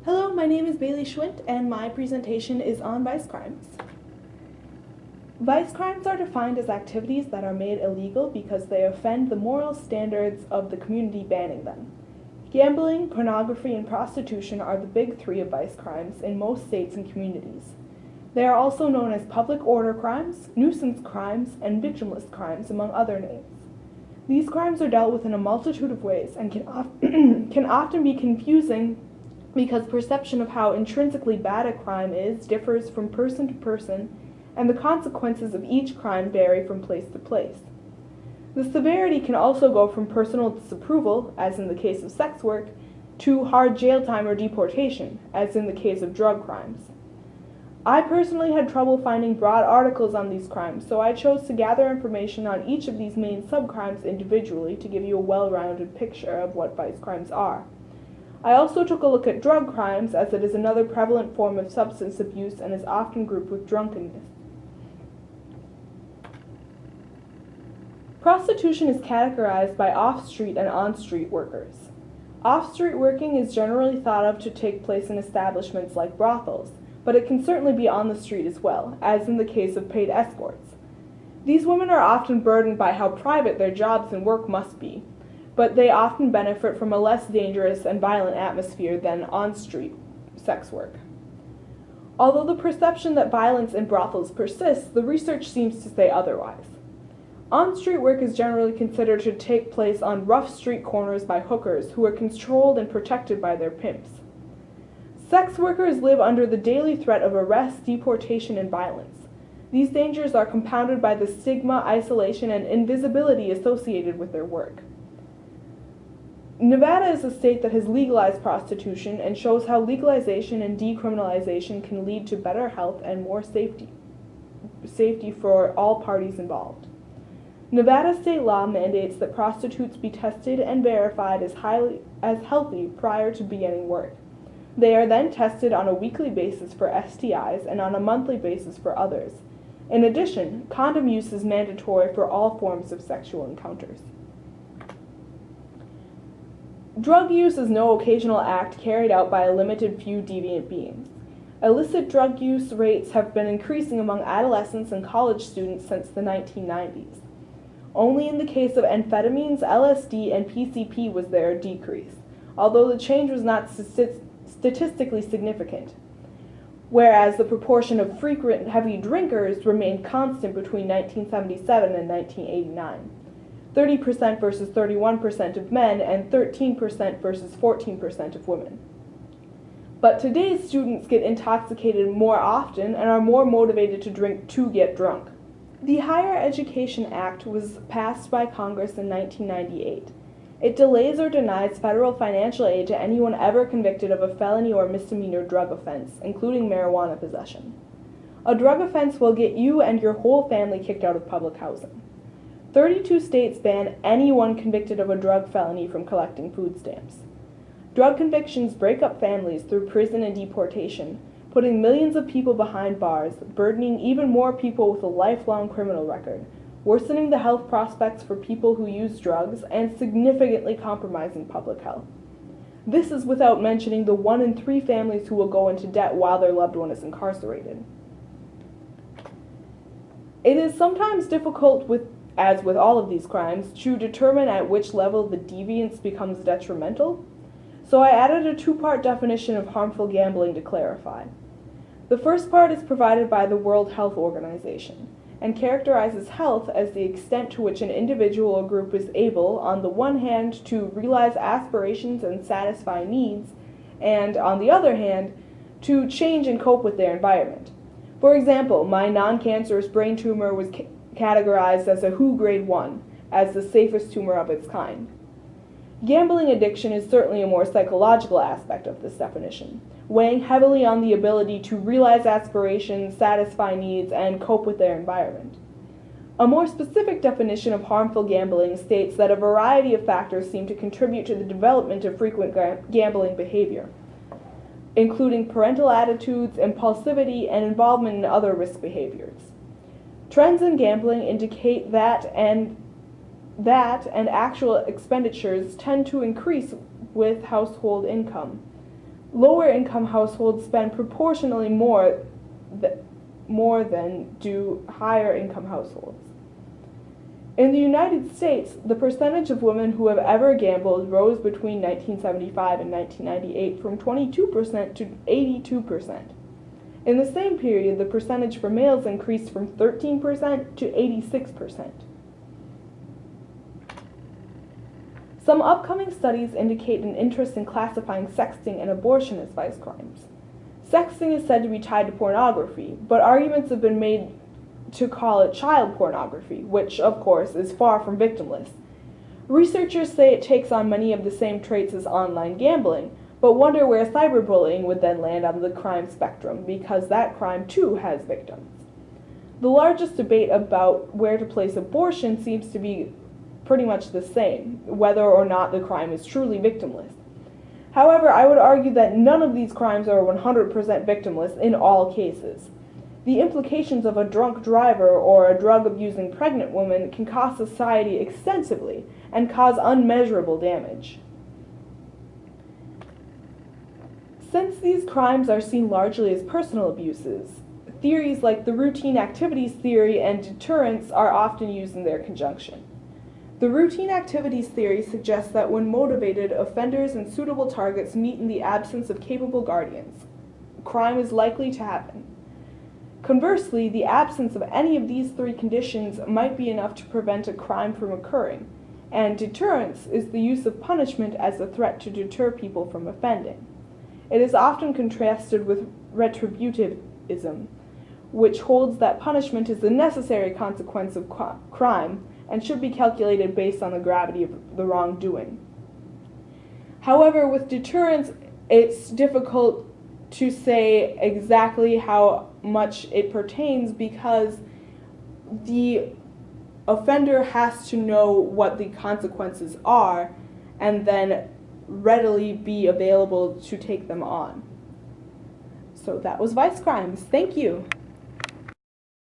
Hello, my name is Bailey Schwint, and my presentation is on vice crimes. Vice crimes are defined as activities that are made illegal because they offend the moral standards of the community banning them. Gambling, pornography, and prostitution are the big three of vice crimes in most states and communities. They are also known as public order crimes, nuisance crimes, and victimless crimes, among other names. These crimes are dealt with in a multitude of ways and can often be confusing because perception of how intrinsically bad a crime is differs from person to person, and the consequences of each crime vary from place to place. The severity can also go from personal disapproval, as in the case of sex work, to hard jail time or deportation, as in the case of drug crimes. I personally had trouble finding broad articles on these crimes, so I chose to gather information on each of these main subcrimes individually to give you a well-rounded picture of what vice crimes are. I also took a look at drug crimes, as it is another prevalent form of substance abuse and is often grouped with drunkenness. Prostitution is categorized by off-street and on-street workers. Off-street working is generally thought of to take place in establishments like brothels, but it can certainly be on the street as well, as in the case of paid escorts. These women are often burdened by how private their jobs and work must be, but they often benefit from a less dangerous and violent atmosphere than on-street sex work. Although the perception that violence in brothels persists, the research seems to say otherwise. On-street work is generally considered to take place on rough street corners by hookers who are controlled and protected by their pimps. Sex workers live under the daily threat of arrest, deportation, and violence. These dangers are compounded by the stigma, isolation, and invisibility associated with their work. Nevada is a state that has legalized prostitution and shows how legalization and decriminalization can lead to better health and more safety for all parties involved. Nevada state law mandates that prostitutes be tested and verified as healthy prior to beginning work. They are then tested on a weekly basis for STIs and on a monthly basis for others. In addition, condom use is mandatory for all forms of sexual encounters. Drug use is no occasional act carried out by a limited few deviant beings. Illicit drug use rates have been increasing among adolescents and college students since the 1990s. Only in the case of amphetamines, LSD, and PCP was there a decrease, although the change was not statistically significant, whereas the proportion of frequent heavy drinkers remained constant between 1977 and 1989. 30% versus 31% of men, and 13% versus 14% of women. But today's students get intoxicated more often and are more motivated to drink to get drunk. The Higher Education Act was passed by Congress in 1998. It delays or denies federal financial aid to anyone ever convicted of a felony or misdemeanor drug offense, including marijuana possession. A drug offense will get you and your whole family kicked out of public housing. 32 states ban anyone convicted of a drug felony from collecting food stamps. Drug convictions break up families through prison and deportation, putting millions of people behind bars, burdening even more people with a lifelong criminal record, worsening the health prospects for people who use drugs, and significantly compromising public health. This is without mentioning the 1 in 3 families who will go into debt while their loved one is incarcerated. It is sometimes difficult, as with all of these crimes, to determine at which level the deviance becomes detrimental, so I added a 2-part definition of harmful gambling to clarify. The first part is provided by the World Health Organization and characterizes health as the extent to which an individual or group is able, on the one hand, to realize aspirations and satisfy needs, and, on the other hand, to change and cope with their environment. For example, my non-cancerous brain tumor was categorized as a WHO grade 1, as the safest tumor of its kind. Gambling addiction is certainly a more psychological aspect of this definition, weighing heavily on the ability to realize aspirations, satisfy needs, and cope with their environment. A more specific definition of harmful gambling states that a variety of factors seem to contribute to the development of frequent gambling behavior, including parental attitudes, impulsivity, and involvement in other risk behaviors. Trends in gambling indicate that and actual expenditures tend to increase with household income. Lower income households spend proportionally more than do higher income households. In the United States, the percentage of women who have ever gambled rose between 1975 and 1998 from 22% to 82%. In the same period, the percentage for males increased from 13% to 86%. Some upcoming studies indicate an interest in classifying sexting and abortion as vice crimes. Sexting is said to be tied to pornography, but arguments have been made to call it child pornography, which, of course, is far from victimless. Researchers say it takes on many of the same traits as online gambling, but wonder where cyberbullying would then land on the crime spectrum, because that crime too has victims. The largest debate about where to place abortion seems to be pretty much the same, whether or not the crime is truly victimless. However, I would argue that none of these crimes are 100% victimless in all cases. The implications of a drunk driver or a drug-abusing pregnant woman can cost society extensively and cause unmeasurable damage. Since these crimes are seen largely as personal abuses, theories like the routine activities theory and deterrence are often used in their conjunction. The routine activities theory suggests that when motivated, offenders and suitable targets meet in the absence of capable guardians. Crime is likely to happen. Conversely, the absence of any of these three conditions might be enough to prevent a crime from occurring, and deterrence is the use of punishment as a threat to deter people from offending. It is often contrasted with retributivism, which holds that punishment is a necessary consequence of crime and should be calculated based on the gravity of the wrongdoing. However, with deterrence, it's difficult to say exactly how much it pertains because the offender has to know what the consequences are and then readily be available to take them on. So that was vice crimes. Thank you.